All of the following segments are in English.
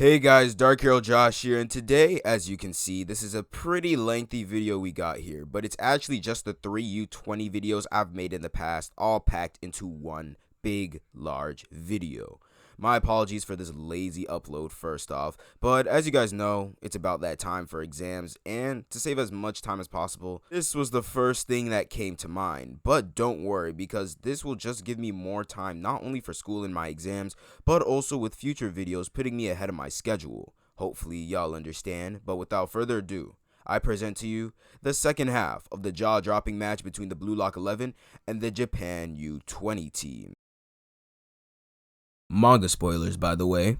Hey guys, DarkheroJosh here, and today, as you can see, this is a pretty lengthy video we got here, but it's actually just the 3 U20 videos I've made in the past, all packed into one big, large video. My apologies for this lazy upload first off, but as you guys know, it's about that time for exams, and to save as much time as possible, this was the first thing that came to mind. But don't worry, because this will just give me more time not only for school and my exams, but also with future videos putting me ahead of my schedule. Hopefully y'all understand, but without further ado, I present to you the second half of the jaw-dropping match between the Blue Lock 11 and the Japan U20 team. Manga spoilers, by the way.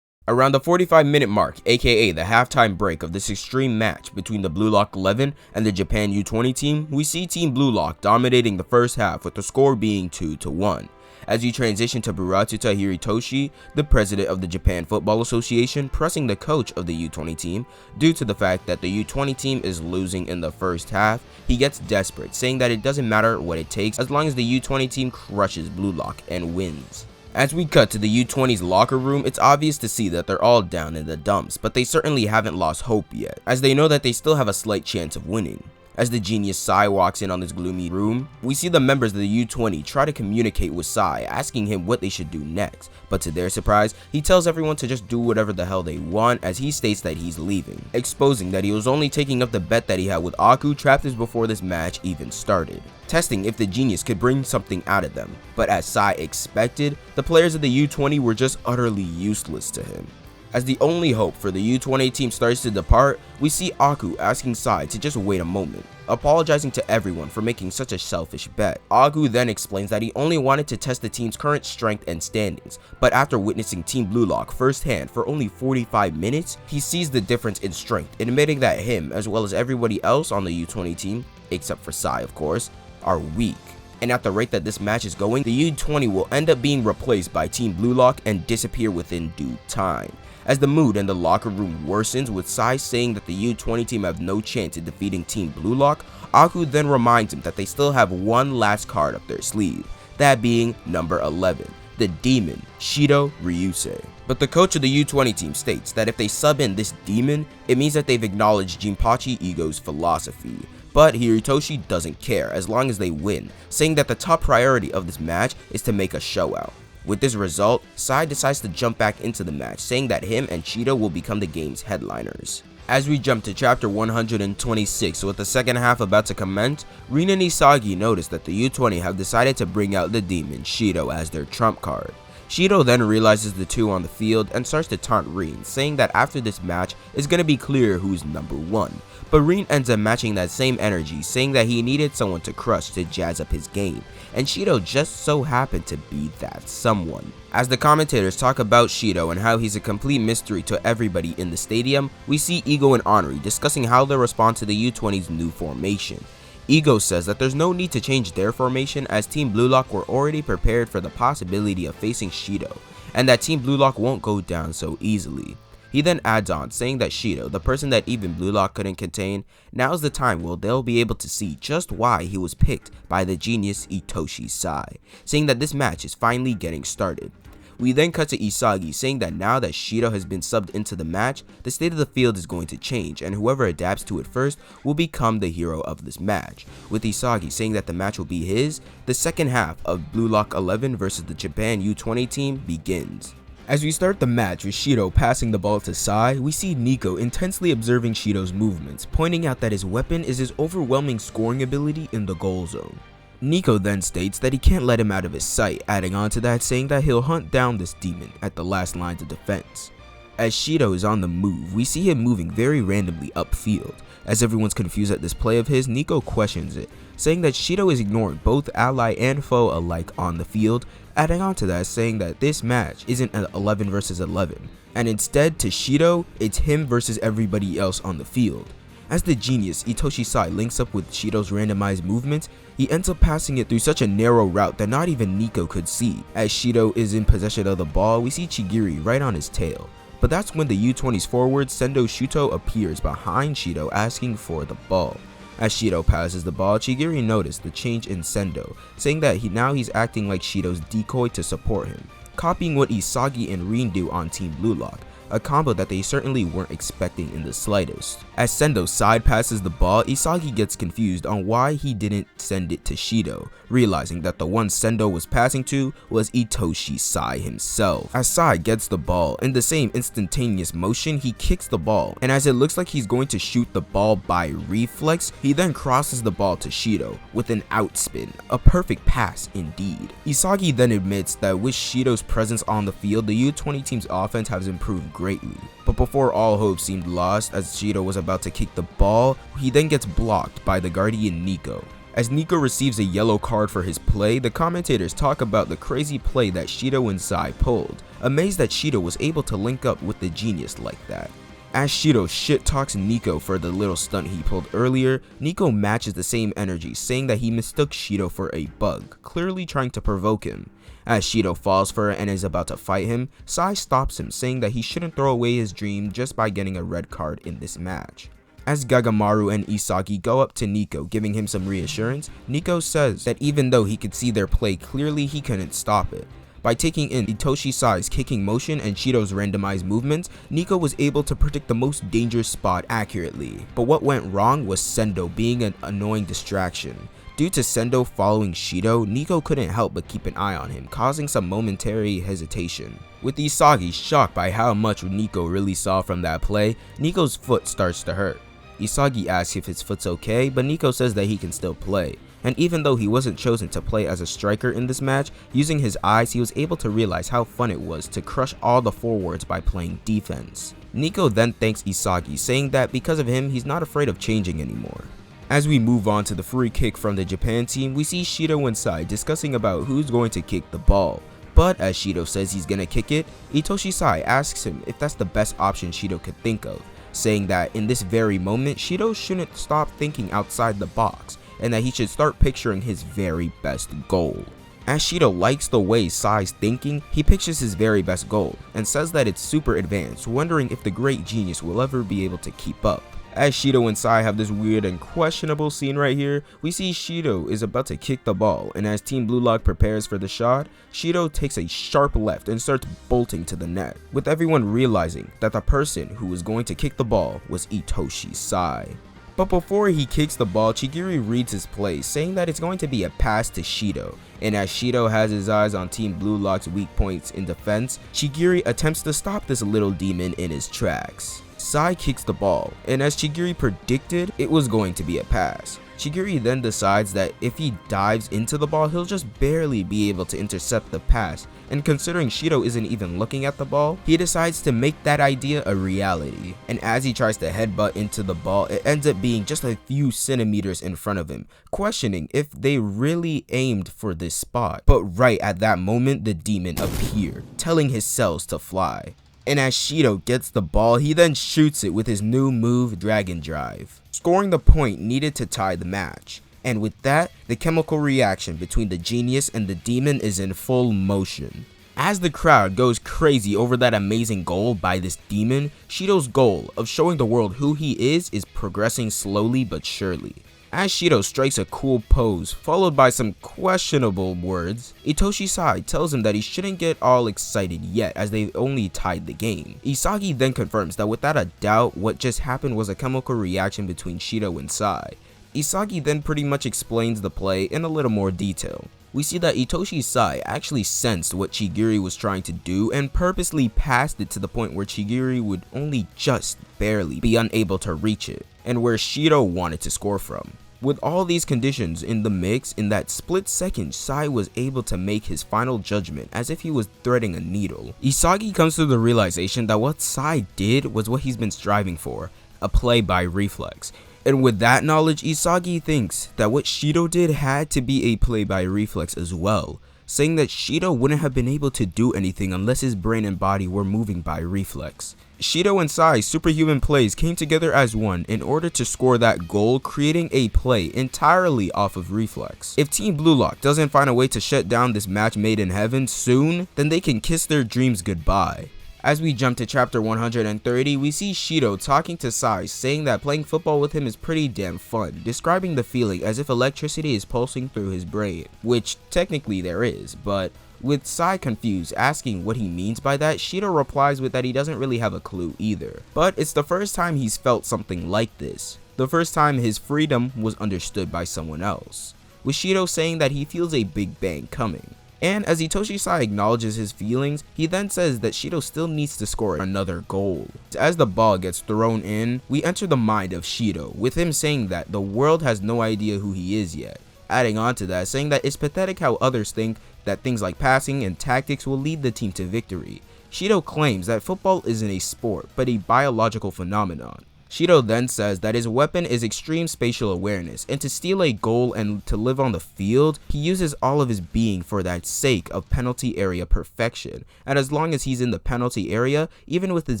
Around the 45-minute mark, aka the halftime break of this extreme match between the Blue Lock 11 and the Japan U20 team, we see Team Blue Lock dominating the first half with the score being 2-1. As we transition to Buratsuta Hiritoshi, the president of the Japan Football Association, pressing the coach of the U20 team due to the fact that the U20 team is losing in the first half. He gets desperate, saying that it doesn't matter what it takes as long as the U20 team crushes Blue Lock and wins. As we cut to the U20's locker room, it's obvious to see that they're all down in the dumps, but they certainly haven't lost hope yet, as they know that they still have a slight chance of winning. As the genius Sai walks in on this gloomy room, we see the members of the U20 try to communicate with Sai, asking him what they should do next, but to their surprise, he tells everyone to just do whatever the hell they want, as he states that he's leaving, exposing that he was only taking up the bet that he had with Aku chapters before this match even started, testing if the genius could bring something out of them. But as Sai expected, the players of the U20 were just utterly useless to him. As the only hope for the U20 team starts to depart, we see Aku asking Sai to just wait a moment, apologizing to everyone for making such a selfish bet. Aku then explains that he only wanted to test the team's current strength and standings, but after witnessing Team Blue Lock firsthand for only 45 minutes, he sees the difference in strength, admitting that him, as well as everybody else on the U20 team, except for Sai of course, are weak. And at the rate that this match is going, the U20 will end up being replaced by Team Blue Lock and disappear within due time. As the mood in the locker room worsens, with Sai saying that the U20 team have no chance in defeating Team Blue Lock, Aku then reminds him that they still have one last card up their sleeve, that being number 11, the demon, Shido Ryusei. But the coach of the U20 team states that if they sub in this demon, it means that they've acknowledged Jinpachi Ego's philosophy. But Hiritoshi doesn't care as long as they win, saying that the top priority of this match is to make a show out. With this result, Sai decides to jump back into the match, saying that him and Shido will become the game's headliners. As we jump to chapter 126 with the second half about to commence, Rin and Isagi notice that the U20 have decided to bring out the demon Shido as their trump card. Shido then realizes the two on the field and starts to taunt Rin, saying that after this match, it's gonna be clear who's number one. But Rin ends up matching that same energy, saying that he needed someone to crush to jazz up his game, and Shido just so happened to be that someone. As the commentators talk about Shido and how he's a complete mystery to everybody in the stadium, we see Ego and Henri discussing how they'll respond to the U20's new formation. Ego says that there's no need to change their formation as Team Blue Lock were already prepared for the possibility of facing Shido, and that Team Blue Lock won't go down so easily. He then adds on, saying that Shido, the person that even Blue Lock couldn't contain, now's the time where they'll be able to see just why he was picked by the genius Itoshi Sai, saying that this match is finally getting started. We then cut to Isagi saying that now that Shido has been subbed into the match, the state of the field is going to change and whoever adapts to it first will become the hero of this match, with Isagi saying that the match will be his. The second half of Blue Lock 11 versus the Japan U20 team begins. As we start the match with Shido passing the ball to Sai, we see Nico intensely observing Shido's movements, pointing out that his weapon is his overwhelming scoring ability in the goal zone. Nico then states that he can't let him out of his sight, adding on to that saying that he'll hunt down this demon at the last lines of defense. As Shido is on the move, we see him moving very randomly upfield. As everyone's confused at this play of his, Nico questions it, saying that Shido is ignoring both ally and foe alike on the field, adding on to that saying that this match isn't an 11 versus 11, and instead to Shido, it's him versus everybody else on the field. As the genius Itoshi Sai links up with Shido's randomized movements, he ends up passing it through such a narrow route that not even Nico could see. As Shido is in possession of the ball, we see Chigiri right on his tail. But that's when the U20's forward Sendo Shuto appears behind Shido asking for the ball. As Shido passes the ball, Chigiri noticed the change in Sendo, saying that he's acting like Shido's decoy to support him, copying what Isagi and Rin do on Team Blue Lock. a combo that they certainly weren't expecting in the slightest. As Sendo side passes the ball, Isagi gets confused on why he didn't send it to Shido, realizing that the one Sendo was passing to was Itoshi Sai himself. As Sai gets the ball, in the same instantaneous motion, he kicks the ball, and as it looks like he's going to shoot the ball by reflex, he then crosses the ball to Shido with an outspin, a perfect pass indeed. Isagi then admits that with Shido's presence on the field, the U20 team's offense has improved greatly. But before all hope seemed lost, as Shido was about to kick the ball, he then gets blocked by the guardian Nico. As Nico receives a yellow card for his play, the commentators talk about the crazy play that Shido and Sai pulled, amazed that Shido was able to link up with the genius like that. As Shido shit talks Nico for the little stunt he pulled earlier, Nico matches the same energy, saying that he mistook Shido for a bug, clearly trying to provoke him. As Shido falls for it and is about to fight him, Sai stops him, saying that he shouldn't throw away his dream just by getting a red card in this match. As Gagamaru and Isagi go up to Nico, giving him some reassurance, Nico says that even though he could see their play clearly, he couldn't stop it. By taking in Itoshi Sai's kicking motion and Shido's randomized movements, Nico was able to predict the most dangerous spot accurately. But what went wrong was Sendo being an annoying distraction. Due to Sendo following Shido, Nico couldn't help but keep an eye on him, causing some momentary hesitation. With Isagi shocked by how much Nico really saw from that play, Nico's foot starts to hurt. Isagi asks if his foot's okay, but Nico says that he can still play. And even though he wasn't chosen to play as a striker in this match, using his eyes he was able to realize how fun it was to crush all the forwards by playing defense. Nico then thanks Isagi, saying that because of him he's not afraid of changing anymore. As we move on to the free kick from the Japan team, we see Shido and Sai discussing about who's going to kick the ball. But as Shido says he's gonna kick it, Itoshi Sai asks him if that's the best option Shido could think of, saying that in this very moment Shido shouldn't stop thinking outside the box, and that he should start picturing his very best goal. As Shido likes the way Sai's thinking, he pictures his very best goal, and says that it's super advanced, wondering if the great genius will ever be able to keep up. As Shido and Sai have this weird and questionable scene right here, we see Shido is about to kick the ball, and as Team Blue Lock prepares for the shot, Shido takes a sharp left and starts bolting to the net, with everyone realizing that the person who was going to kick the ball was Itoshi Sai. But before he kicks the ball, Chigiri reads his play, saying that it's going to be a pass to Shido, and as Shido has his eyes on Team Blue Lock's weak points in defense, Chigiri attempts to stop this little demon in his tracks. Sai kicks the ball, and as Chigiri predicted, it was going to be a pass. Chigiri then decides that if he dives into the ball, he'll just barely be able to intercept the pass, and considering Shido isn't even looking at the ball, he decides to make that idea a reality. And as he tries to headbutt into the ball, it ends up being just a few centimeters in front of him, questioning if they really aimed for this spot. But right at that moment, the demon appeared, telling his cells to fly. And as Shido gets the ball, he then shoots it with his new move, Dragon Drive, scoring the point needed to tie the match. And with that, the chemical reaction between the genius and the demon is in full motion. As the crowd goes crazy over that amazing goal by this demon, Shido's goal of showing the world who he is progressing slowly but surely. As Shido strikes a cool pose, followed by some questionable words, Itoshi Sai tells him that he shouldn't get all excited yet as they've only tied the game. Isagi then confirms that without a doubt, what just happened was a chemical reaction between Shido and Sai. Isagi then pretty much explains the play in a little more detail. We see that Itoshi Sai actually sensed what Chigiri was trying to do and purposely passed it to the point where Chigiri would only just barely be unable to reach it, and where Shido wanted to score from. With all these conditions in the mix, in that split second, Sai was able to make his final judgment as if he was threading a needle. Isagi comes to the realization that what Sai did was what he's been striving for, a play by reflex. And with that knowledge, Isagi thinks that what Shido did had to be a play by reflex as well, saying that Shido wouldn't have been able to do anything unless his brain and body were moving by reflex. Shido and Sai's superhuman plays came together as one in order to score that goal, creating a play entirely off of reflex. If Team Blue Lock doesn't find a way to shut down this match made in heaven soon, then they can kiss their dreams goodbye. As we jump to chapter 130, we see Shido talking to Sai, saying that playing football with him is pretty damn fun, describing the feeling as if electricity is pulsing through his brain, which technically there is, but With Sai confused, asking what he means by that, Shido replies with that he doesn't really have a clue either. But it's the first time he's felt something like this. The first time his freedom was understood by someone else. With Shido saying that he feels a big bang coming. And as Hitoshi Sai acknowledges his feelings, he then says that Shido still needs to score another goal. As the ball gets thrown in, we enter the mind of Shido, with him saying that the world has no idea who he is yet. Adding on to that, saying that it's pathetic how others think that things like passing and tactics will lead the team to victory. Shido claims that football isn't a sport, but a biological phenomenon. Shido then says that his weapon is extreme spatial awareness, and to steal a goal and to live on the field, he uses all of his being for that sake of penalty area perfection, and as long as he's in the penalty area, even with his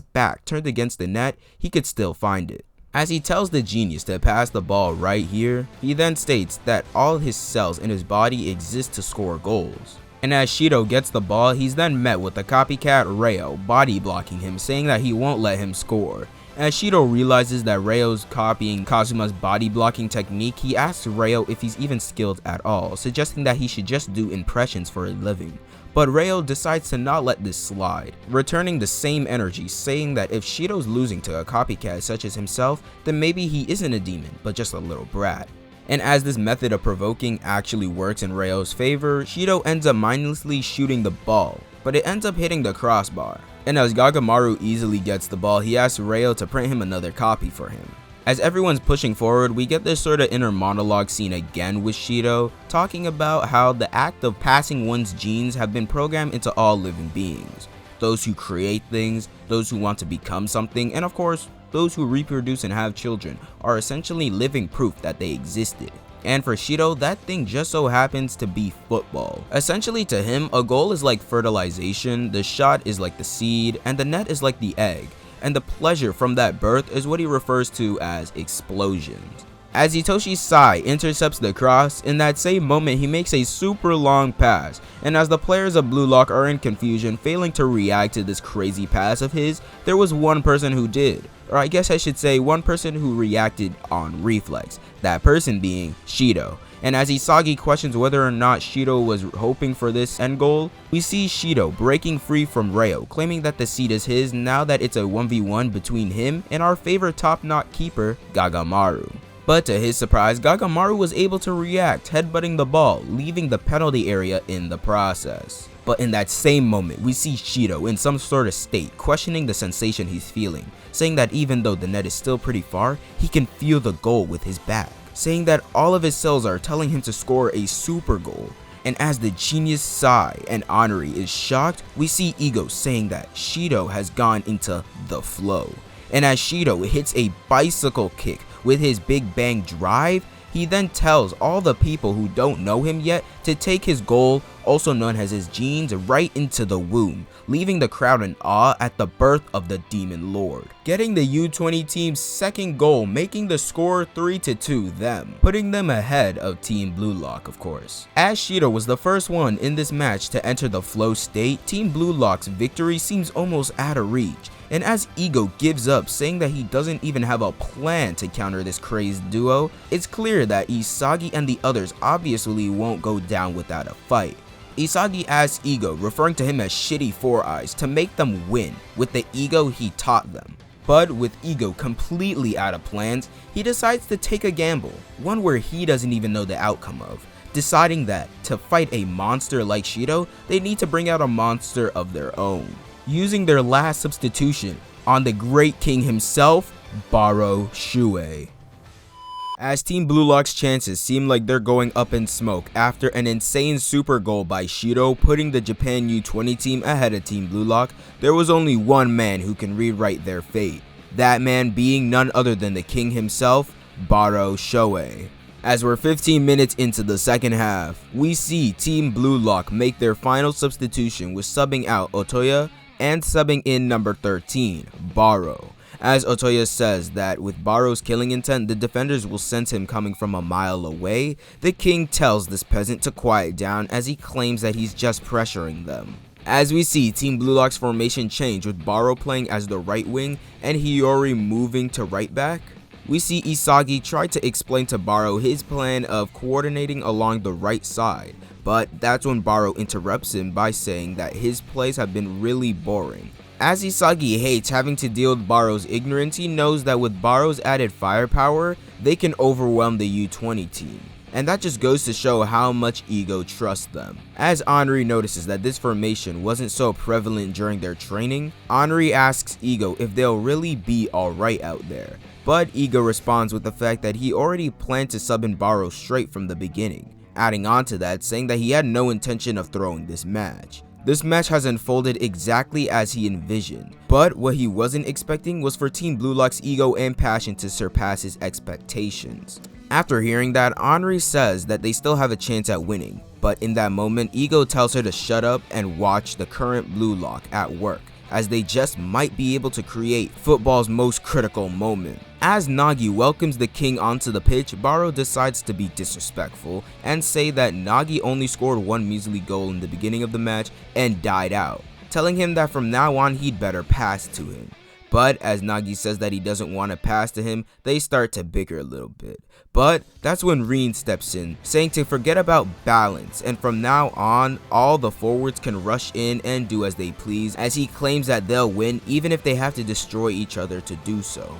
back turned against the net, he could still find it. As he tells the genius to pass the ball right here, he then states that all his cells in his body exist to score goals. And as Shido gets the ball, he's then met with the copycat Reo body blocking him, saying that he won't let him score. As Shido realizes that Reo's copying Kazuma's body blocking technique, he asks Reo if he's even skilled at all, suggesting that he should just do impressions for a living. But Reo decides to not let this slide, returning the same energy, saying that if Shido's losing to a copycat such as himself, then maybe he isn't a demon, but just a little brat. And as this method of provoking actually works in Reo's favor, Shido ends up mindlessly shooting the ball, but it ends up hitting the crossbar. And as Gagamaru easily gets the ball, he asks Reo to print him another copy for him. As everyone's pushing forward, we get this sort of inner monologue scene again with Shido, talking about how the act of passing one's genes have been programmed into all living beings. Those who create things, those who want to become something, and of course, those who reproduce and have children are essentially living proof that they existed. And for Shido, that thing just so happens to be football. Essentially to him, a goal is like fertilization, the shot is like the seed, and the net is like the egg. And the pleasure from that birth is what he refers to as explosions. As Hitoshi Sai intercepts the cross, in that same moment he makes a super long pass, and as the players of Blue Lock are in confusion, failing to react to this crazy pass of his, there was one person who did. Or I guess I should say one person who reacted on reflex, that person being Shido. And as Isagi questions whether or not Shido was hoping for this end goal, we see Shido breaking free from Reo, claiming that the seat is his now that it's a 1v1 between him and our favorite top-knot keeper, Gagamaru. But to his surprise, Gagamaru was able to react, headbutting the ball, leaving the penalty area in the process. But in that same moment, we see Shido in some sort of state, questioning the sensation he's feeling, saying that even though the net is still pretty far, he can feel the goal with his back, saying that all of his cells are telling him to score a super goal. And as the genius Sai and Honoree is shocked, we see Ego saying that Shido has gone into the flow. And as Shido hits a bicycle kick with his Big Bang drive, he then tells all the people who don't know him yet to take his goal, also known as his genes, right into the womb, leaving the crowd in awe at the birth of the Demon Lord. Getting the U20 team's second goal, making the score 3-2 them, putting them ahead of Team Blue Lock, of course. As Shido was the first one in this match to enter the flow state, Team Blue Lock's victory seems almost out of reach. And as Ego gives up, saying that he doesn't even have a plan to counter this crazed duo, it's clear that Isagi and the others obviously won't go down without a fight. Isagi asks Ego, referring to him as Shitty Four Eyes, to make them win with the ego he taught them. But with Ego completely out of plans, he decides to take a gamble, one where he doesn't even know the outcome of, deciding that to fight a monster like Shido, they need to bring out a monster of their own, using their last substitution on the great king himself, Baro Shuei. As Team Blue Lock's chances seem like they're going up in smoke after an insane super goal by Shido putting the Japan U20 team ahead of Team Blue Lock, there was only one man who can rewrite their fate. That man being none other than the king himself, Baro Shuei. As we're 15 minutes into the second half, we see Team Blue Lock make their final substitution with subbing out Otoya and subbing in number 13, Baro. As Otoya says that with Baro's killing intent, the defenders will sense him coming from a mile away, the king tells this peasant to quiet down as he claims that he's just pressuring them. As we see Team Blue Lock's formation change with Baro playing as the right wing and Hiyori moving to right back, we see Isagi try to explain to Baro his plan of coordinating along the right side, but that's when Baro interrupts him by saying that his plays have been really boring. As Isagi hates having to deal with Baro's ignorance, he knows that with Baro's added firepower, they can overwhelm the U20 team. And that just goes to show how much Ego trusts them. As Henri notices that this formation wasn't so prevalent during their training, Henri asks Ego if they'll really be alright out there. But Ego responds with the fact that he already planned to sub in Baro straight from the beginning, adding on to that saying that he had no intention of throwing this match. This match has unfolded exactly as he envisioned, but what he wasn't expecting was for Team Blue Lock's ego and passion to surpass his expectations. After hearing that, Henri says that they still have a chance at winning, but in that moment, Ego tells her to shut up and watch the current Blue Lock at work, as they just might be able to create football's most critical moment. As Nagi welcomes the king onto the pitch, Baro decides to be disrespectful and say that Nagi only scored one measly goal in the beginning of the match and died out, telling him that from now on he'd better pass to him. But as Nagi says that he doesn't want to pass to him, they start to bicker a little bit. But that's when Reen steps in, saying to forget about balance, and from now on, all the forwards can rush in and do as they please, as he claims that they'll win even if they have to destroy each other to do so.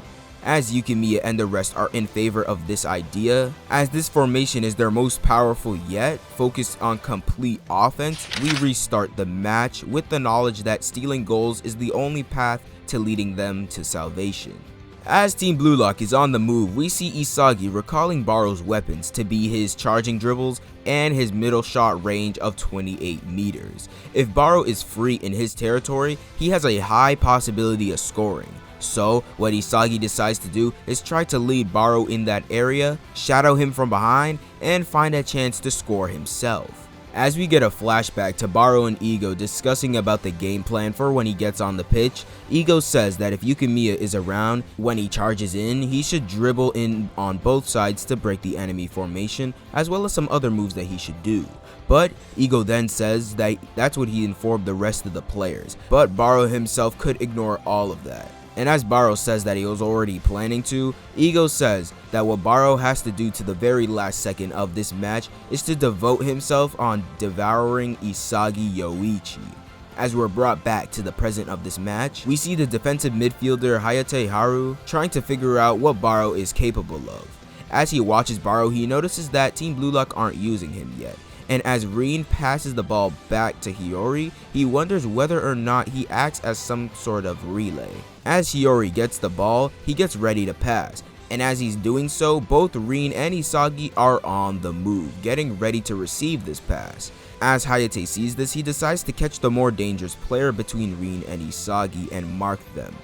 As Yukimiya and the rest are in favor of this idea, as this formation is their most powerful yet, focused on complete offense, we restart the match with the knowledge that stealing goals is the only path to leading them to salvation. As Team Blue Lock is on the move, we see Isagi recalling Baro's weapons to be his charging dribbles and his middle shot range of 28 meters. If Baro is free in his territory, he has a high possibility of scoring. So what Isagi decides to do is try to lead Baro in that area, shadow him from behind, and find a chance to score himself. As we get a flashback to Baro and Ego discussing about the game plan for when he gets on the pitch, Ego says that if Yukimiya is around when he charges in, he should dribble in on both sides to break the enemy formation, as well as some other moves that he should do. But Ego then says that that's what he informed the rest of the players, but Baro himself could ignore all of that. And as Baro says that he was already planning to, Ego says that what Baro has to do to the very last second of this match is to devote himself on devouring Isagi Yoichi. As we're brought back to the present of this match, we see the defensive midfielder Hayate Haru trying to figure out what Baro is capable of. As he watches Baro, he notices that Team Blue Lock aren't using him yet. And as Reen passes the ball back to Hiyori, he wonders whether or not he acts as some sort of relay. As Hiyori gets the ball, he gets ready to pass, and as he's doing so, both Reen and Isagi are on the move, getting ready to receive this pass. As Hayate sees this, he decides to catch the more dangerous player between Reen and Isagi and mark them.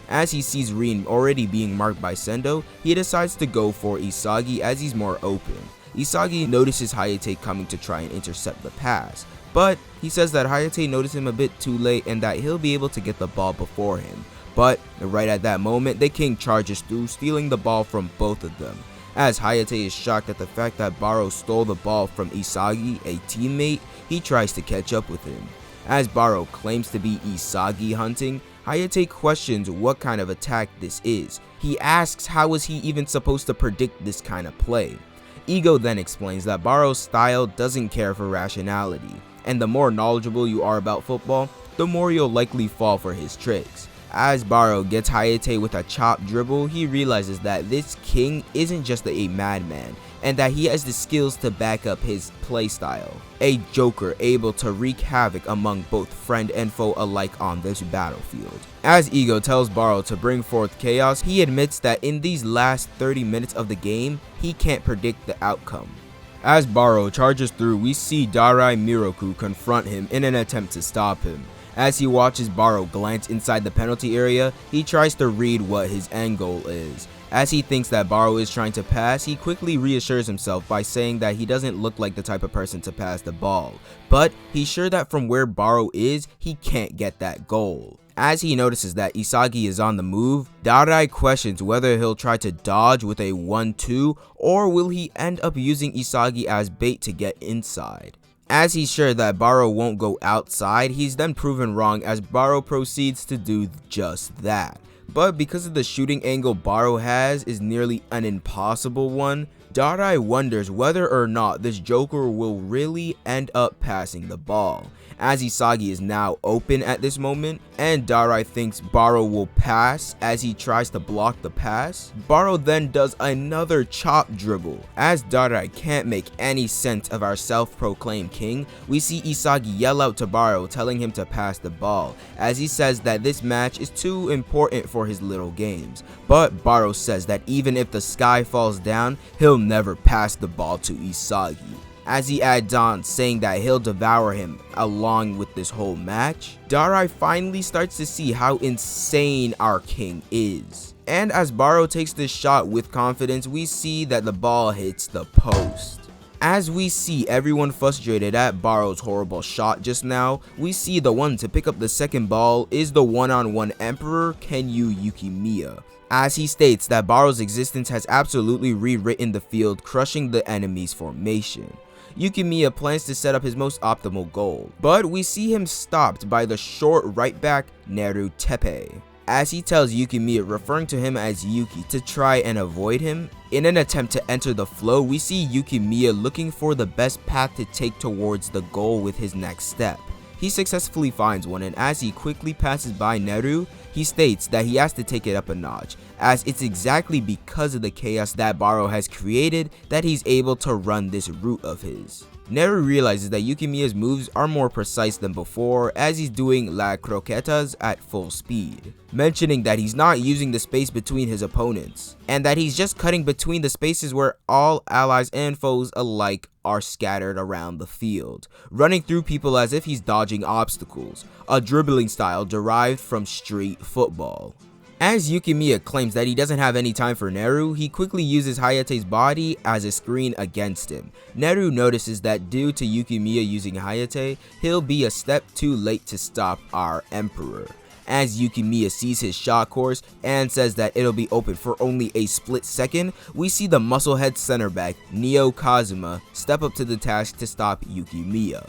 As he sees Reen already being marked by Sendo, he decides to go for Isagi as he's more open. Isagi notices Hayate coming to try and intercept the pass, but he says that Hayate noticed him a bit too late and that he'll be able to get the ball before him. But right at that moment, the king charges through, stealing the ball from both of them. As Hayate is shocked at the fact that Baro stole the ball from Isagi, a teammate, he tries to catch up with him. As Baro claims to be Isagi hunting, Hayate questions what kind of attack this is. He asks how is he even supposed to predict this kind of play. Ego then explains that Baro's style doesn't care for rationality, and the more knowledgeable you are about football, the more you'll likely fall for his tricks. As Baro gets Hayate with a chop dribble, he realizes that this king isn't just a madman, and that he has the skills to back up his playstyle. A joker able to wreak havoc among both friend and foe alike on this battlefield. As Ego tells Baro to bring forth chaos, he admits that in these last 30 minutes of the game, he can't predict the outcome. As Baro charges through, we see Darai Miroku confront him in an attempt to stop him. As he watches Baro glance inside the penalty area, he tries to read what his end goal is. As he thinks that Baro is trying to pass, he quickly reassures himself by saying that he doesn't look like the type of person to pass the ball, but he's sure that from where Baro is, he can't get that goal. As he notices that Isagi is on the move, Darai questions whether he'll try to dodge with a 1-2 or will he end up using Isagi as bait to get inside. As he's sure that Baro won't go outside, he's then proven wrong as Baro proceeds to do just that. but because of the shooting angle Baro has is nearly an impossible one, Darai wonders whether or not this Joker will really end up passing the ball, as Isagi is now open at this moment, and Darai thinks Baro will pass as he tries to block the pass. Baro then does another chop dribble. As Darai can't make any sense of our self-proclaimed king, we see Isagi yell out to Baro telling him to pass the ball, as he says that this match is too important for his little games. But Baro says that even if the sky falls down, he'll never pass the ball to Isagi, as he adds on saying that he'll devour him along with this whole match. Darai finally starts to see how insane our king is, and as Baro takes this shot with confidence, we see that the ball hits the post. As we see everyone frustrated at Baro's horrible shot just now, we see the one to pick up the second ball is the one-on-one Emperor Kenyu Yukimiya, as he states that Baro's existence has absolutely rewritten the field, crushing the enemy's formation. Yukimiya plans to set up his most optimal goal, but we see him stopped by the short right back Neru Tepe, as he tells Yukimiya, referring to him as Yuki, to try and avoid him. In an attempt to enter the flow, we see Yukimiya looking for the best path to take towards the goal with his next step. He successfully finds one, and as he quickly passes by Neru, he states that he has to take it up a notch, as it's exactly because of the chaos that Baro has created that he's able to run this route of his. Neru realizes that Yukimiya's moves are more precise than before, as he's doing La Croquetas at full speed, mentioning that he's not using the space between his opponents, and that he's just cutting between the spaces where all allies and foes alike are scattered around the field, running through people as if he's dodging obstacles, a dribbling style derived from street football. As Yukimiya claims that he doesn't have any time for Neru, he quickly uses Hayate's body as a screen against him. Neru notices that due to Yukimiya using Hayate, he'll be a step too late to stop our Emperor. As Yukimiya sees his shot course and says that it'll be open for only a split second, we see the musclehead center back Neo Kazuma step up to the task to stop Yukimiya.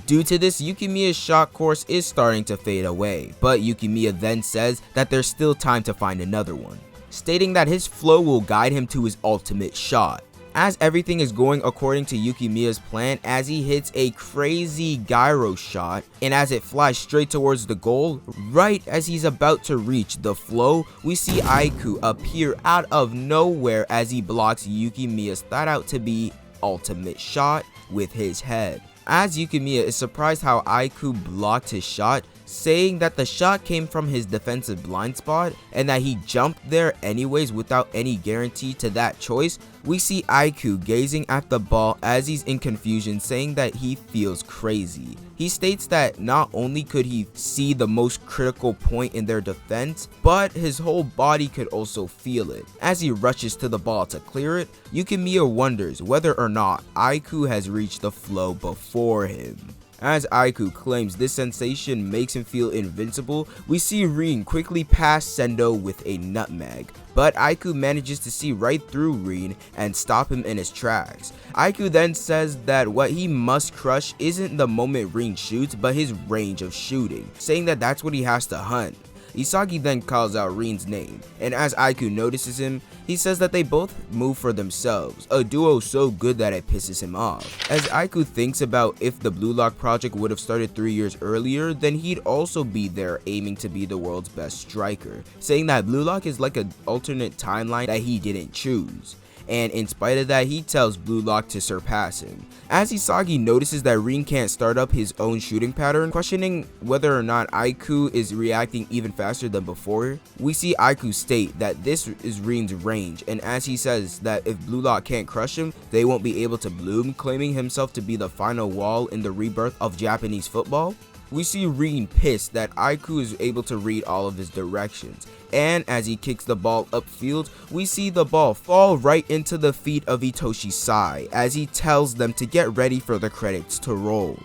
Due to this, Yukimiya's shot course is starting to fade away, but Yukimiya then says that there's still time to find another one, stating that his flow will guide him to his ultimate shot. As everything is going according to Yukimiya's plan, as he hits a crazy gyro shot, and as it flies straight towards the goal, right as he's about to reach the flow, we see Aiku appear out of nowhere as he blocks Yukimiya's thought out to be ultimate shot with his head. As Yukimiya is surprised how Aiku blocked his shot, saying that the shot came from his defensive blind spot and that he jumped there anyways without any guarantee to that choice, we see Aiku gazing at the ball as he's in confusion, saying that he feels crazy. He states that not only could he see the most critical point in their defense, but his whole body could also feel it. As he rushes to the ball to clear it, Yukimiya wonders whether or not Aiku has reached the flow before him. As Aiku claims this sensation makes him feel invincible, we see Rin quickly pass Sendo with a nutmeg, but Aiku manages to see right through Rin and stop him in his tracks. Aiku then says that what he must crush isn't the moment Rin shoots, but his range of shooting, saying that that's what he has to hunt. Isagi then calls out Rin's name, and as Aiku notices him, he says that they both move for themselves, a duo so good that it pisses him off. As Aiku thinks about if the Blue Lock project would have started 3 years earlier, then he'd also be there aiming to be the world's best striker, saying that Blue Lock is like an alternate timeline that he didn't choose. And in spite of that, he tells Blue Lock to surpass him. As Isagi notices that Rin can't start up his own shooting pattern, questioning whether or not Aiku is reacting even faster than before, we see Aiku state that this is Rin's range, and as he says that if Blue Lock can't crush him, they won't be able to bloom, claiming himself to be the final wall in the rebirth of Japanese football. We see Rin pissed that Aiku is able to read all of his directions, and as he kicks the ball upfield, we see the ball fall right into the feet of Itoshi Sai as he tells them to get ready for the credits to roll.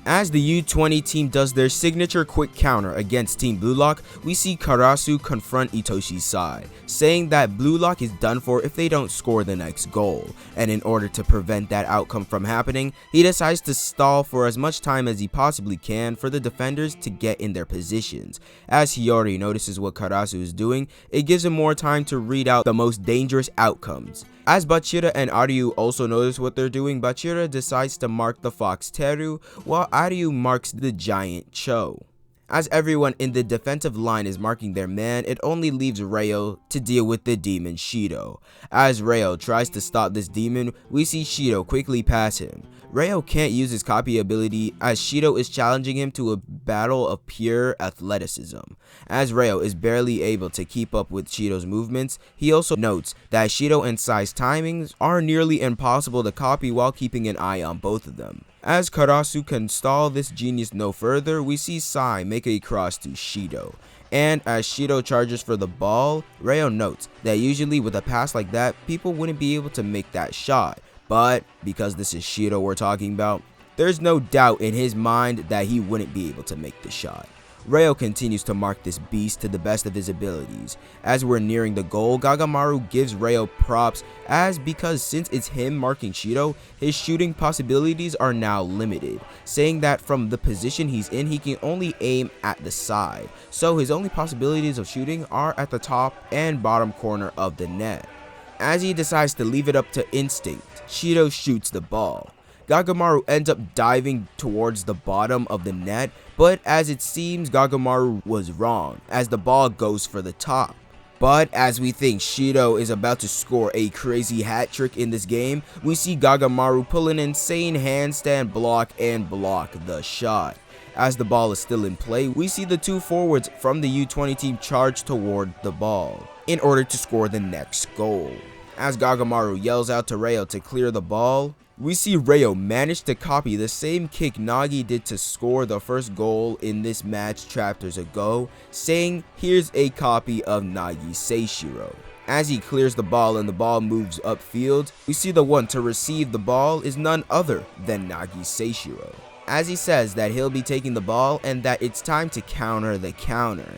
As the U20 team does their signature quick counter against Team Blue Lock, we see Karasu confront Itoshi's side, saying that Blue Lock is done for if they don't score the next goal, and in order to prevent that outcome from happening, he decides to stall for as much time as he possibly can for the defenders to get in their positions. As Hiyori notices what Karasu is doing, it gives him more time to read out the most dangerous outcomes. As Bachira and Aryu also notice what they're doing, Bachira decides to mark the fox Teru, while Aryu marks the giant Cho. As everyone in the defensive line is marking their man, it only leaves Reo to deal with the demon Shido. As Reo tries to stop this demon, we see Shido quickly pass him. Reo can't use his copy ability as Shido is challenging him to a battle of pure athleticism. As Reo is barely able to keep up with Shido's movements, he also notes that Shido and Sai's timings are nearly impossible to copy while keeping an eye on both of them. As Karasu can stall this genius no further, we see Sai make a cross to Shido. And as Shido charges for the ball, Reo notes that usually with a pass like that, people wouldn't be able to make that shot. But because this is Shido we're talking about, there's no doubt in his mind that he wouldn't be able to make the shot. Reo continues to mark this beast to the best of his abilities. As we're nearing the goal, Gagamaru gives Reo props because since it's him marking Shido, his shooting possibilities are now limited, saying that from the position he's in, he can only aim at the side, so his only possibilities of shooting are at the top and bottom corner of the net. As he decides to leave it up to instinct, Shido shoots the ball. Gagamaru ends up diving towards the bottom of the net, but as it seems Gagamaru was wrong, as the ball goes for the top. But as we think Shido is about to score a crazy hat trick in this game, we see Gagamaru pull an insane handstand block and block the shot. As the ball is still in play, we see the two forwards from the U20 team charge toward the ball in order to score the next goal. As Gagamaru yells out to Reo to clear the ball, we see Reo manage to copy the same kick Nagi did to score the first goal in this match chapters ago, saying here's a copy of Nagi Seishiro. As he clears the ball and the ball moves upfield, we see the one to receive the ball is none other than Nagi Seishiro. As he says that he'll be taking the ball and that it's time to counter the counter.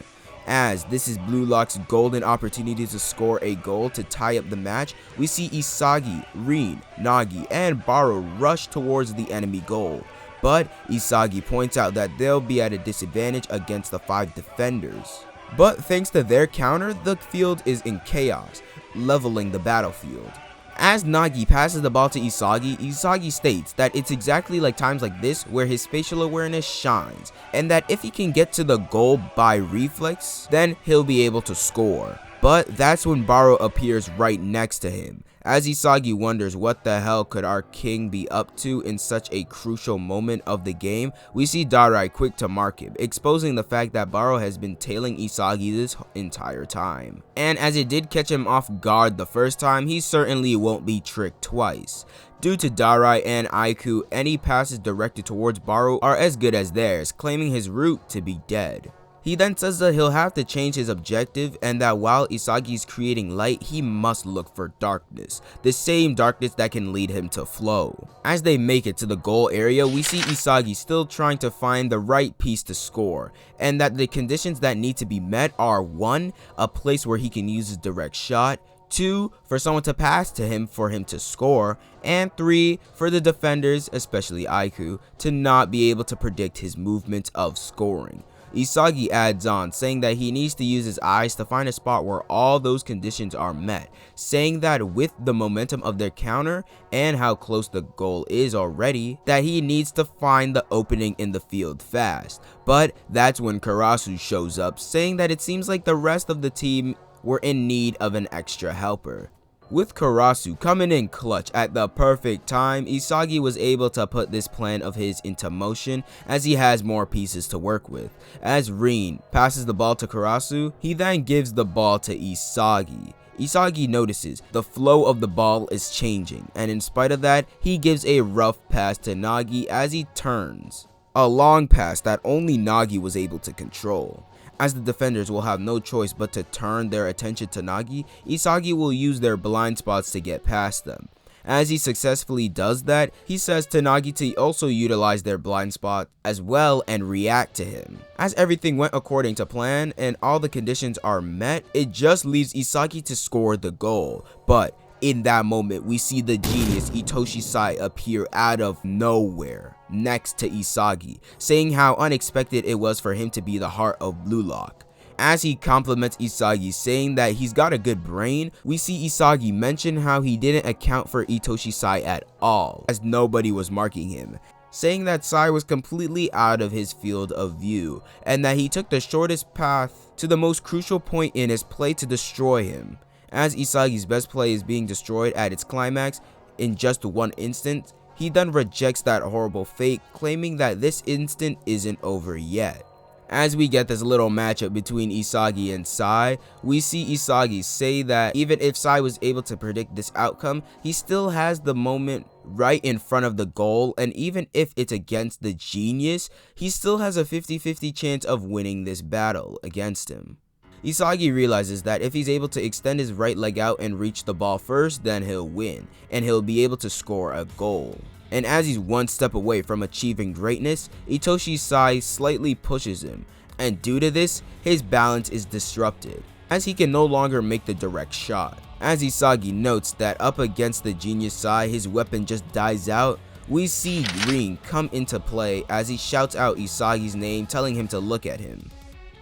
As this is Blue Lock's golden opportunity to score a goal to tie up the match, we see Isagi, Rin, Nagi, and Baro rush towards the enemy goal. But Isagi points out that they'll be at a disadvantage against the 5 defenders. But thanks to their counter, the field is in chaos, leveling the battlefield. As Nagi passes the ball to Isagi, Isagi states that it's exactly like times like this where his spatial awareness shines, and that if he can get to the goal by reflex, then he'll be able to score. But that's when Baro appears right next to him. As Isagi wonders what the hell could our king be up to in such a crucial moment of the game, we see Darai quick to mark him, exposing the fact that Baro has been tailing Isagi this entire time. And as it did catch him off guard the first time, he certainly won't be tricked twice. Due to Darai and Aiku, any passes directed towards Baro are as good as theirs, claiming his route to be dead. He then says that he'll have to change his objective and that while Isagi is creating light, he must look for darkness, the same darkness that can lead him to flow. As they make it to the goal area, we see Isagi still trying to find the right piece to score, and that the conditions that need to be met are 1. A place where he can use his direct shot, 2. For someone to pass to him for him to score, and 3. For the defenders, especially Aiku, to not be able to predict his movements of scoring. Isagi adds on, saying that he needs to use his eyes to find a spot where all those conditions are met, saying that with the momentum of their counter and how close the goal is already, that he needs to find the opening in the field fast. But that's when Karasu shows up, saying that it seems like the rest of the team were in need of an extra helper. With Karasu coming in clutch at the perfect time, Isagi was able to put this plan of his into motion as he has more pieces to work with. As Rin passes the ball to Karasu, he then gives the ball to Isagi. Isagi notices the flow of the ball is changing, and in spite of that, he gives a rough pass to Nagi as he turns. A long pass that only Nagi was able to control. As the defenders will have no choice but to turn their attention to Nagi, Isagi will use their blind spots to get past them. As he successfully does that, he says to Nagi to also utilize their blind spot as well and react to him. As everything went according to plan and all the conditions are met, it just leaves Isagi to score the goal. But in that moment, we see the genius Itoshi Sai appear out of nowhere next to Isagi, saying how unexpected it was for him to be the heart of Blue Lock. As he compliments Isagi, saying that he's got a good brain, we see Isagi mention how he didn't account for Itoshi Sai at all, as nobody was marking him, saying that Sai was completely out of his field of view, and that he took the shortest path to the most crucial point in his play to destroy him. As Isagi's best play is being destroyed at its climax in just one instant, he then rejects that horrible fate, claiming that this instant isn't over yet. As we get this little matchup between Isagi and Sai, we see Isagi say that even if Sai was able to predict this outcome, he still has the moment right in front of the goal, and even if it's against the genius, he still has a 50-50 chance of winning this battle against him. Isagi realizes that if he's able to extend his right leg out and reach the ball first, then he'll win, and he'll be able to score a goal. And as he's one step away from achieving greatness, Itoshi Sai slightly pushes him, and due to this, his balance is disrupted, as he can no longer make the direct shot. As Isagi notes that up against the genius Sai, his weapon just dies out, we see Rin come into play as he shouts out Isagi's name, telling him to look at him.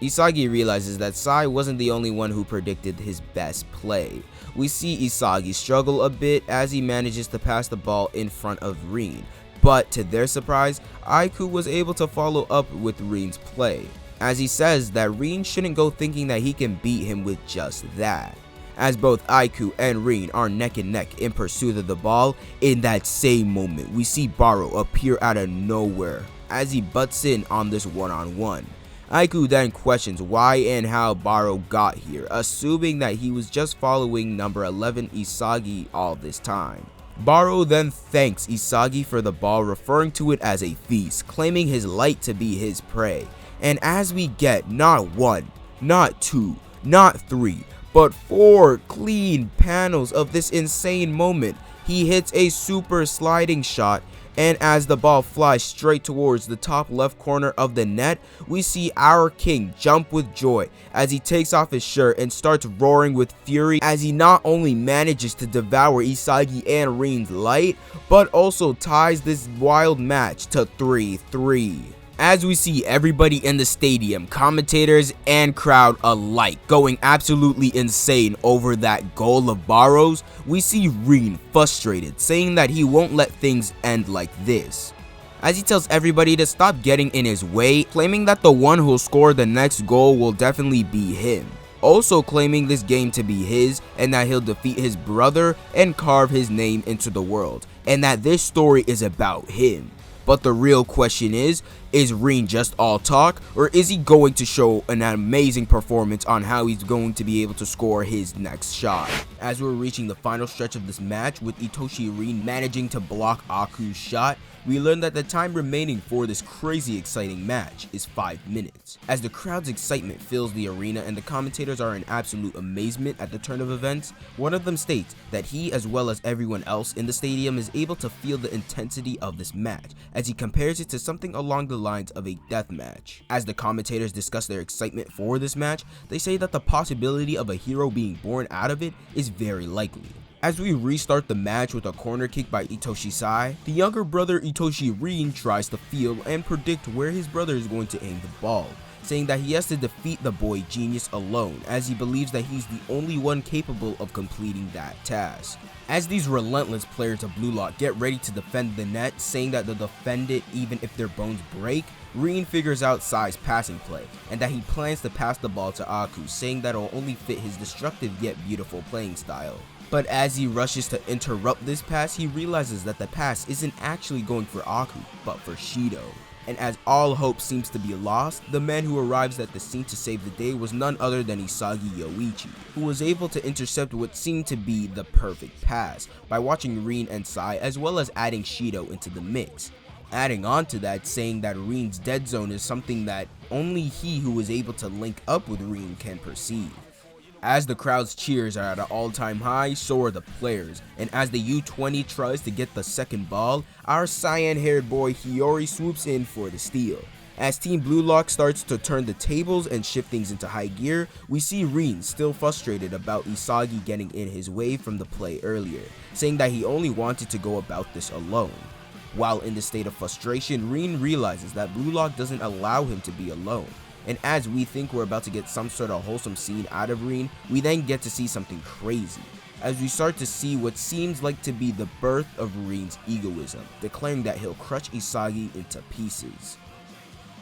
Isagi realizes that Sai wasn't the only one who predicted his best play. We see Isagi struggle a bit as he manages to pass the ball in front of Rin, but to their surprise, Aiku was able to follow up with Rin's play, as he says that Rin shouldn't go thinking that he can beat him with just that. As both Aiku and Rin are neck and neck in pursuit of the ball, in that same moment we see Baro appear out of nowhere as he butts in on this one-on-one. Aiku then questions why and how Baro got here, assuming that he was just following number 11 Isagi all this time. Baro then thanks Isagi for the ball, referring to it as a feast, claiming his light to be his prey. And as we get not one, not two, not three, but 4 clean panels of this insane moment, he hits a super sliding shot, and as the ball flies straight towards the top left corner of the net, we see our king jump with joy as he takes off his shirt and starts roaring with fury, as he not only manages to devour Isagi and Rin's light, but also ties this wild match to 3-3. As we see everybody in the stadium, commentators and crowd alike, going absolutely insane over that goal of Baro's, we see Rin frustrated, saying that he won't let things end like this, as he tells everybody to stop getting in his way, claiming that the one who'll score the next goal will definitely be him, also claiming this game to be his and that he'll defeat his brother and carve his name into the world, and that this story is about him. But the real question is Rin just all talk, or is he going to show an amazing performance on how he's going to be able to score his next shot? As we're reaching the final stretch of this match, with Itoshi Rin managing to block Aku's shot, we learn that the time remaining for this crazy exciting match is 5 minutes. As the crowd's excitement fills the arena and the commentators are in absolute amazement at the turn of events, one of them states that he, as well as everyone else in the stadium, is able to feel the intensity of this match, as he compares it to something along the lines of a death match. As the commentators discuss their excitement for this match, they say that the possibility of a hero being born out of it is very likely. As we restart the match with a corner kick by Itoshi Sai, the younger brother Itoshi Rin tries to feel and predict where his brother is going to aim the ball, saying that he has to defeat the boy genius alone, as he believes that he's the only one capable of completing that task. As these relentless players of Blue Lock get ready to defend the net, saying that they'll defend it even if their bones break, Rin figures out Sai's passing play, and that he plans to pass the ball to Aku, saying that it'll only fit his destructive yet beautiful playing style. But as he rushes to interrupt this pass, he realizes that the pass isn't actually going for Aku, but for Shido. And as all hope seems to be lost, the man who arrives at the scene to save the day was none other than Isagi Yoichi, who was able to intercept what seemed to be the perfect pass by watching Rin and Sai, as well as adding Shido into the mix. Adding on to that, saying that Rin's dead zone is something that only he who is able to link up with Rin can perceive. As the crowd's cheers are at an all-time high, so are the players, and as the U20 tries to get the second ball, our cyan-haired boy Hiyori swoops in for the steal. As Team Blue Lock starts to turn the tables and shift things into high gear, we see Rin still frustrated about Isagi getting in his way from the play earlier, saying that he only wanted to go about this alone. While in this state of frustration, Rin realizes that Blue Lock doesn't allow him to be alone. And as we think we're about to get some sort of wholesome scene out of Rin, we then get to see something crazy, as we start to see what seems like to be the birth of Rin's egoism, declaring that he'll crush Isagi into pieces.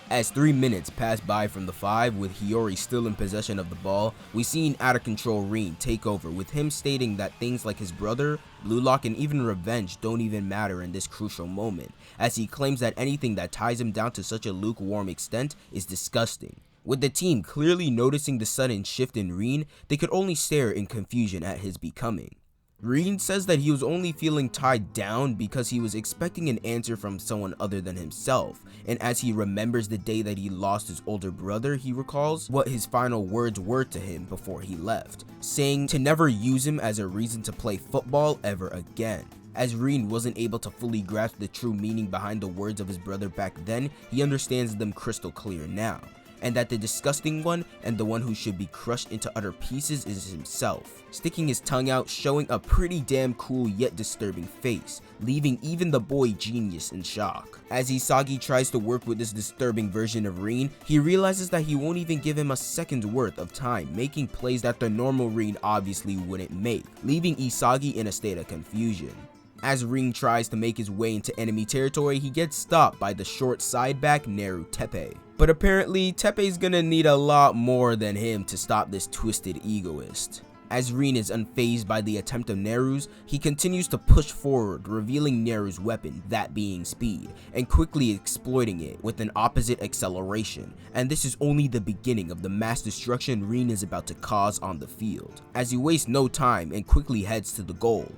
As 3 minutes pass by from the 5 with Hiyori still in possession of the ball, we see an out of control Rin take over, with him stating that things like his brother, Blue Lock, and even revenge don't even matter in this crucial moment, as he claims that anything that ties him down to such a lukewarm extent is disgusting. With the team clearly noticing the sudden shift in Rin, they could only stare in confusion at his becoming. Rin says that he was only feeling tied down because he was expecting an answer from someone other than himself, and as he remembers the day that he lost his older brother, he recalls what his final words were to him before he left, saying to never use him as a reason to play football ever again. As Rin wasn't able to fully grasp the true meaning behind the words of his brother back then, he understands them crystal clear now, and that the disgusting one and the one who should be crushed into utter pieces is himself, sticking his tongue out, showing a pretty damn cool yet disturbing face, leaving even the boy genius in shock. As Isagi tries to work with this disturbing version of Rin, he realizes that he won't even give him a second's worth of time, making plays that the normal Rin obviously wouldn't make, leaving Isagi in a state of confusion. As Rin tries to make his way into enemy territory, he gets stopped by the short side back Neru Teppei. But apparently, Teppei's gonna need a lot more than him to stop this twisted egoist. As Rin is unfazed by the attempt of Neru's, he continues to push forward, revealing Neru's weapon, that being speed, and quickly exploiting it with an opposite acceleration, and this is only the beginning of the mass destruction Rin is about to cause on the field, as he wastes no time and quickly heads to the goal.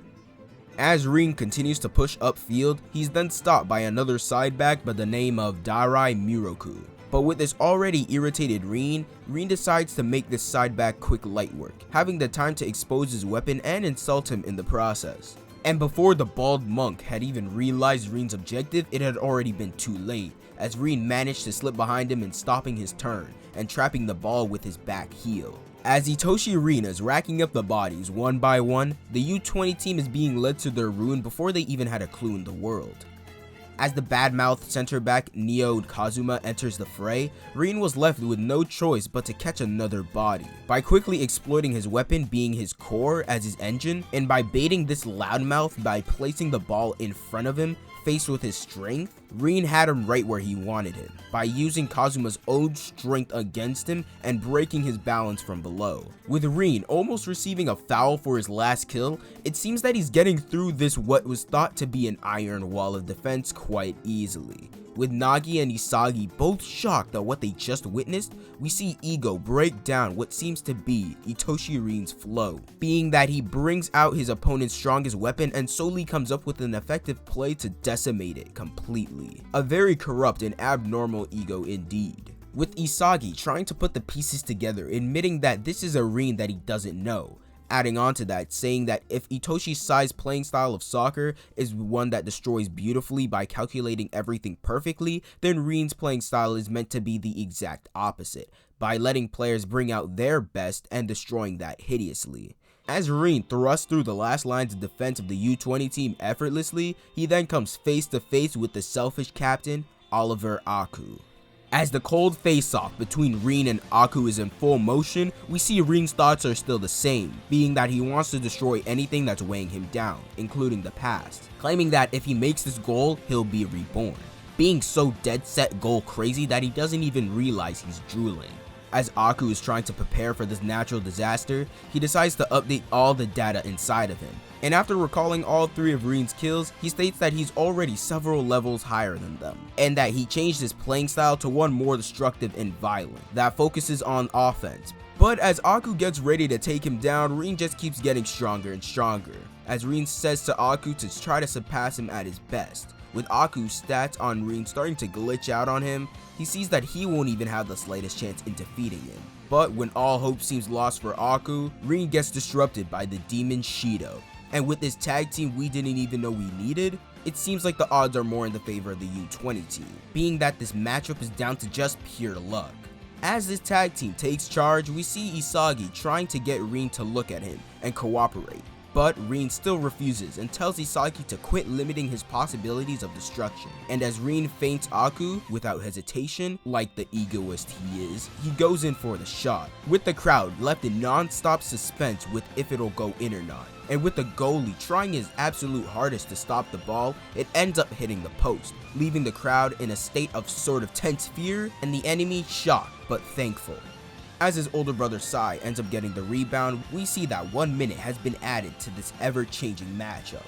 As Rin continues to push upfield, he's then stopped by another side back by the name of Darai Miroku. But with this already irritated Rin decides to make this side back quick light work, having the time to expose his weapon and insult him in the process. And before the bald monk had even realized Rin's objective, it had already been too late, as Rin managed to slip behind him in stopping his turn and trapping the ball with his back heel. As Itoshi Rin is racking up the bodies one by one, the U20 team is being led to their ruin before they even had a clue in the world. As the bad-mouthed center back Neo Kazuma enters the fray, Rin was left with no choice but to catch another body, by quickly exploiting his weapon being his core as his engine, and by baiting this loudmouth by placing the ball in front of him, faced with his strength, Rin had him right where he wanted him, by using Kazuma's own strength against him and breaking his balance from below. With Rin almost receiving a foul for his last kill, it seems that he's getting through this what was thought to be an iron wall of defense quite easily. With Nagi and Isagi both shocked at what they just witnessed, we see Ego break down what seems to be Itoshi Rin's flow, being that he brings out his opponent's strongest weapon and solely comes up with an effective play to decimate it completely. A very corrupt and abnormal Ego indeed. With Isagi trying to put the pieces together, admitting that this is a Rin that he doesn't know. Adding on to that, saying that if Itoshi Sai's playing style of soccer is one that destroys beautifully by calculating everything perfectly, then Rin's playing style is meant to be the exact opposite, by letting players bring out their best and destroying that hideously. As Rin thrusts through the last lines of defense of the U20 team effortlessly, he then comes face to face with the selfish captain, Oliver Aku. As the cold face-off between Rin and Aku is in full motion, we see Rin's thoughts are still the same, being that he wants to destroy anything that's weighing him down, including the past, claiming that if he makes this goal, he'll be reborn, being so dead set goal crazy that he doesn't even realize he's drooling. As Aku is trying to prepare for this natural disaster, he decides to update all the data inside of him, and after recalling all 3 of Rin's kills, he states that he's already several levels higher than them, and that he changed his playing style to one more destructive and violent, that focuses on offense. But as Aku gets ready to take him down, Rin just keeps getting stronger and stronger, as Rin says to Aku to try to surpass him at his best, With Aku's stats on Rin starting to glitch out on him, he sees that he won't even have the slightest chance in defeating him. But when all hope seems lost for Aku, Rin gets disrupted by the demon Shido. And with this tag team we didn't even know we needed, it seems like the odds are more in the favor of the U20 team, being that this matchup is down to just pure luck. As this tag team takes charge, we see Isagi trying to get Rin to look at him and cooperate. But Rin still refuses and tells Isagi to quit limiting his possibilities of destruction. And as Rin feints Aku without hesitation, like the egoist he is, he goes in for the shot, with the crowd left in non-stop suspense with if it'll go in or not. And with the goalie trying his absolute hardest to stop the ball, it ends up hitting the post, leaving the crowd in a state of sort of tense fear and the enemy shocked but thankful. As his older brother Sai ends up getting the rebound, we see that 1 minute has been added to this ever-changing matchup.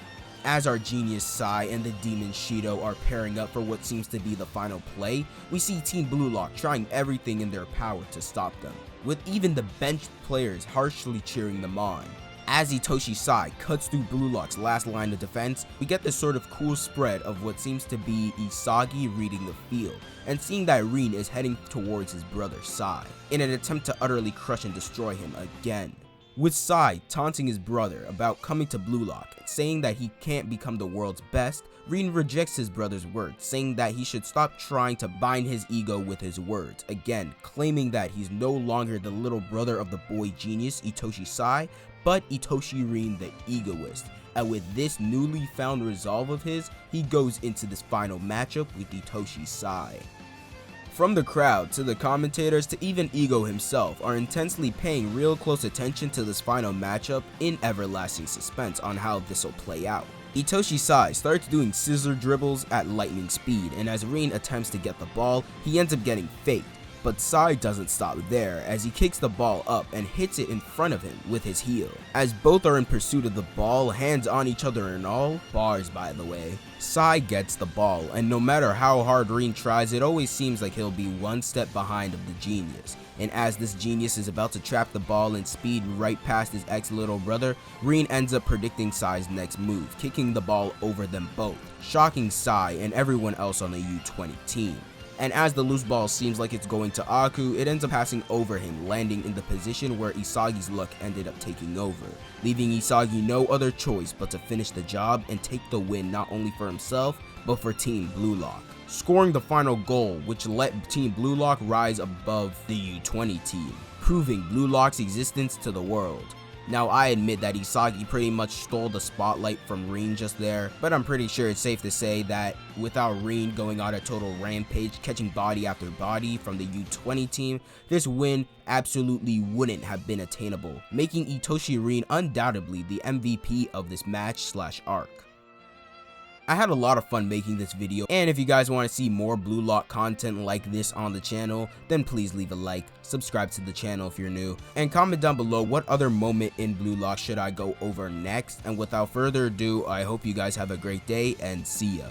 As our genius Sai and the demon Shido are pairing up for what seems to be the final play, we see Team Blue Lock trying everything in their power to stop them, with even the bench players harshly cheering them on. As Itoshi Sai cuts through Blue Lock's last line of defense, we get this sort of cool spread of what seems to be Isagi reading the field, and seeing that Rin is heading towards his brother Sai, in an attempt to utterly crush and destroy him again. With Sai taunting his brother about coming to Blue Lock, saying that he can't become the world's best, Rin rejects his brother's words, saying that he should stop trying to bind his ego with his words, again claiming that he's no longer the little brother of the boy genius Itoshi Sai, but Itoshi Rin the egoist. And with this newly found resolve of his, he goes into this final matchup with Itoshi Sai. From the crowd to the commentators to even Ego himself are intensely paying real close attention to this final matchup in everlasting suspense on how this will play out. Itoshi Sai starts doing scissor dribbles at lightning speed, and as Rin attempts to get the ball, he ends up getting faked. But Sai doesn't stop there as he kicks the ball up and hits it in front of him with his heel. As both are in pursuit of the ball, hands on each other and all, bars by the way, Sai gets the ball, and no matter how hard Rin tries, it always seems like he'll be one step behind of the genius. And as this genius is about to trap the ball and speed right past his ex-little brother, Rin ends up predicting Sai's next move, kicking the ball over them both, shocking Sai and everyone else on the U20 team. And as the loose ball seems like it's going to Aku, it ends up passing over him, landing in the position where Isagi's luck ended up taking over, leaving Isagi no other choice but to finish the job and take the win not only for himself, but for Team Blue Lock, scoring the final goal which let Team Blue Lock rise above the U20 team, proving Blue Lock's existence to the world. Now I admit that Isagi pretty much stole the spotlight from Rin just there, but I'm pretty sure it's safe to say that without Rin going on a total rampage, catching body after body from the U20 team, this win absolutely wouldn't have been attainable, making Itoshi Rin undoubtedly the MVP of this match/arc. I had a lot of fun making this video, and if you guys want to see more Blue Lock content like this on the channel, then please leave a like, subscribe to the channel if you're new, and comment down below what other moment in Blue Lock should I go over next. And without further ado, I hope you guys have a great day, and see ya.